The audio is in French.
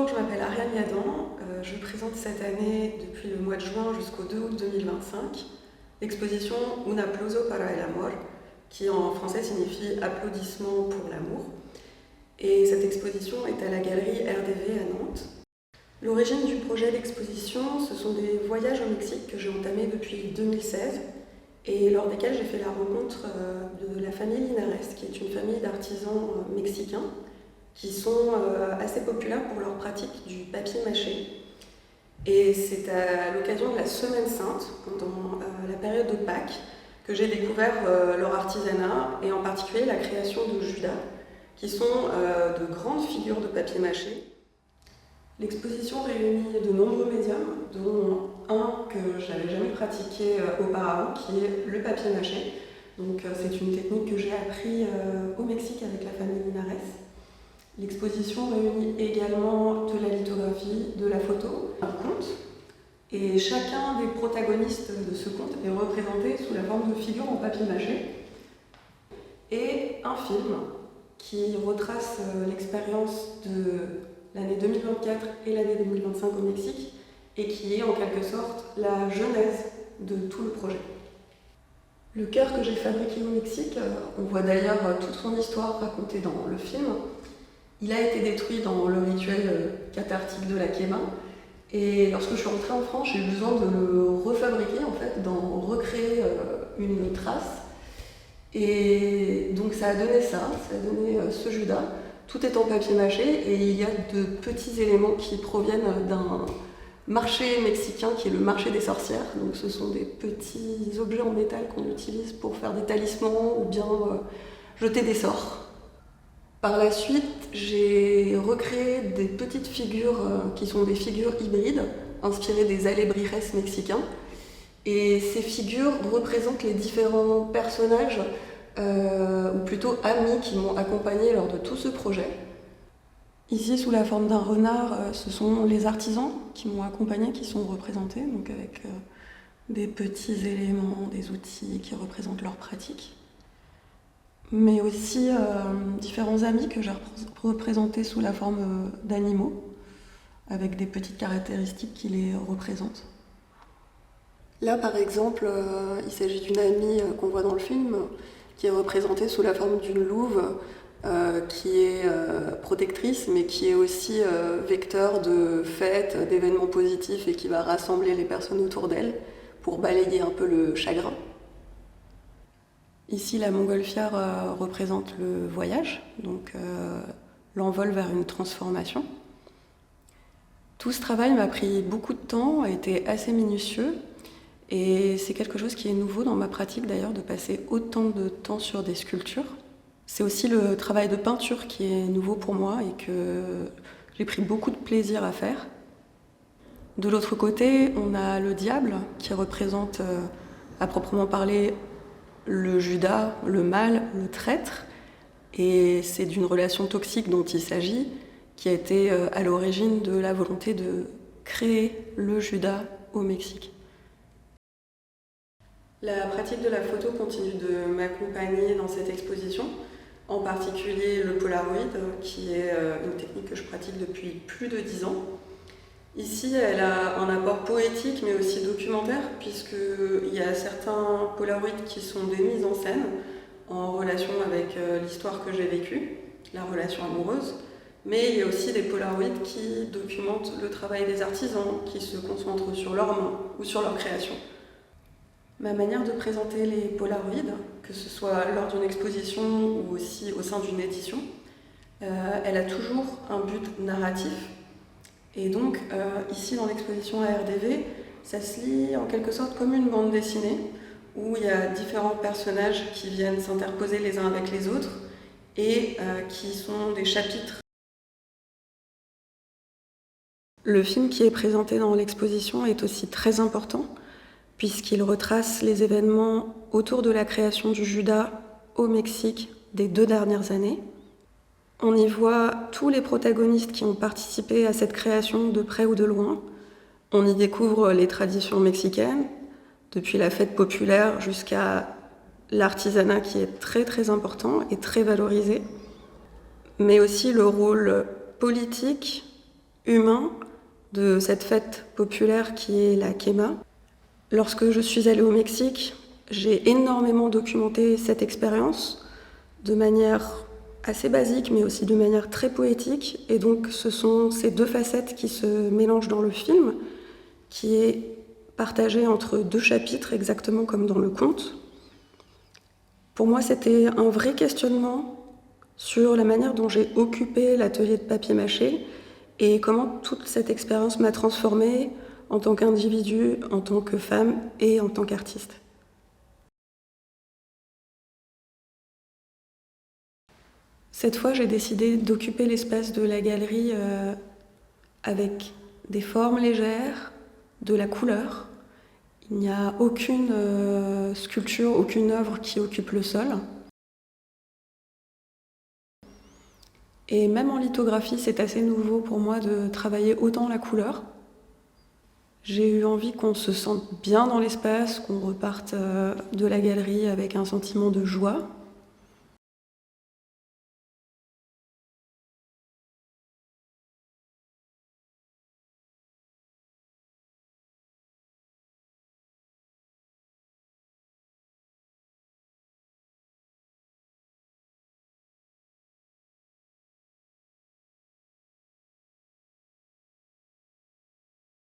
Bonjour, je m'appelle Ariane Yadan. Je présente cette année, depuis le mois de juin jusqu'au 2 août 2025, l'exposition Un applauso para el amor, qui en français signifie applaudissements pour l'amour. Et cette exposition est à la galerie RDV à Nantes. L'origine du projet d'exposition, ce sont des voyages au Mexique que j'ai entamés depuis 2016 et lors desquels j'ai fait la rencontre de la famille Linares, qui est une famille d'artisans mexicains qui sont assez populaires pour leur pratique du papier mâché. Et c'est à l'occasion de la Semaine Sainte, pendant la période de Pâques, que j'ai découvert leur artisanat et en particulier la création de Judas, qui sont de grandes figures de papier mâché. L'exposition réunit de nombreux médiums, dont un que je n'avais jamais pratiqué auparavant, qui est le papier mâché. Donc c'est une technique que j'ai appris au Mexique avec la famille Linares. L'exposition réunit également de la lithographie, de la photo, un conte. Et chacun des protagonistes de ce conte est représenté sous la forme de figures en papier mâché. Et un film qui retrace l'expérience de l'année 2024 et l'année 2025 au Mexique et qui est en quelque sorte la genèse de tout le projet. Le cœur que j'ai fabriqué au Mexique, on voit d'ailleurs toute son histoire racontée dans le film. Il a été détruit dans le rituel cathartique de la quema. Et lorsque je suis rentrée en France, j'ai eu besoin de le refabriquer, en fait, d'en recréer une trace. Et donc ça a donné ça a donné ce Judas. Tout est en papier mâché et il y a de petits éléments qui proviennent d'un marché mexicain qui est le marché des sorcières. Donc ce sont des petits objets en métal qu'on utilise pour faire des talismans ou bien jeter des sorts. Par la suite, j'ai recréé des petites figures qui sont des figures hybrides, inspirées des alebrijes mexicains. Et ces figures représentent les différents personnages, ou plutôt amis, qui m'ont accompagnée lors de tout ce projet. Ici, sous la forme d'un renard, ce sont les artisans qui m'ont accompagnée, qui sont représentés, donc avec des petits éléments, des outils qui représentent leur pratique. Mais aussi différents amis que j'ai représentés sous la forme d'animaux, avec des petites caractéristiques qui les représentent. Là, par exemple, il s'agit d'une amie qu'on voit dans le film, qui est représentée sous la forme d'une louve, qui est protectrice, mais qui est aussi vecteur de fêtes, d'événements positifs, et qui va rassembler les personnes autour d'elle pour balayer un peu le chagrin. Ici, la montgolfière représente le voyage, donc l'envol vers une transformation. Tout ce travail m'a pris beaucoup de temps, a été assez minutieux, et c'est quelque chose qui est nouveau dans ma pratique d'ailleurs, de passer autant de temps sur des sculptures. C'est aussi le travail de peinture qui est nouveau pour moi et que j'ai pris beaucoup de plaisir à faire. De l'autre côté, on a le diable qui représente à proprement parler le Judas, le mal, le traître, et c'est d'une relation toxique dont il s'agit, qui a été à l'origine de la volonté de créer le Judas au Mexique. La pratique de la photo continue de m'accompagner dans cette exposition, en particulier le Polaroid, qui est une technique que je pratique depuis plus de 10 ans. Ici, elle a un apport poétique, mais aussi documentaire, puisqu'il y a certains Polaroids qui sont des mises en scène, en relation avec l'histoire que j'ai vécue, la relation amoureuse. Mais il y a aussi des Polaroids qui documentent le travail des artisans, qui se concentrent sur leurs mains ou sur leur création. Ma manière de présenter les Polaroids, que ce soit lors d'une exposition ou aussi au sein d'une édition, elle a toujours un but narratif. Et donc, ici dans l'exposition à RDV, ça se lit en quelque sorte comme une bande dessinée, où il y a différents personnages qui viennent s'interposer les uns avec les autres, et qui sont des chapitres. Le film qui est présenté dans l'exposition est aussi très important, puisqu'il retrace les événements autour de la création du Judas au Mexique des 2 dernières années. On y voit tous les protagonistes qui ont participé à cette création de près ou de loin. On y découvre les traditions mexicaines, depuis la fête populaire jusqu'à l'artisanat qui est très très important et très valorisé, mais aussi le rôle politique, humain de cette fête populaire qui est la quema. Lorsque je suis allée au Mexique, j'ai énormément documenté cette expérience de manière assez basique, mais aussi de manière très poétique. Et donc ce sont ces deux facettes qui se mélangent dans le film, qui est partagé entre deux chapitres, exactement comme dans le conte. Pour moi, c'était un vrai questionnement sur la manière dont j'ai occupé l'atelier de papier mâché et comment toute cette expérience m'a transformée en tant qu'individu, en tant que femme et en tant qu'artiste. Cette fois, j'ai décidé d'occuper l'espace de la galerie avec des formes légères, de la couleur. Il n'y a aucune sculpture, aucune œuvre qui occupe le sol. Et même en lithographie, c'est assez nouveau pour moi de travailler autant la couleur. J'ai eu envie qu'on se sente bien dans l'espace, qu'on reparte de la galerie avec un sentiment de joie.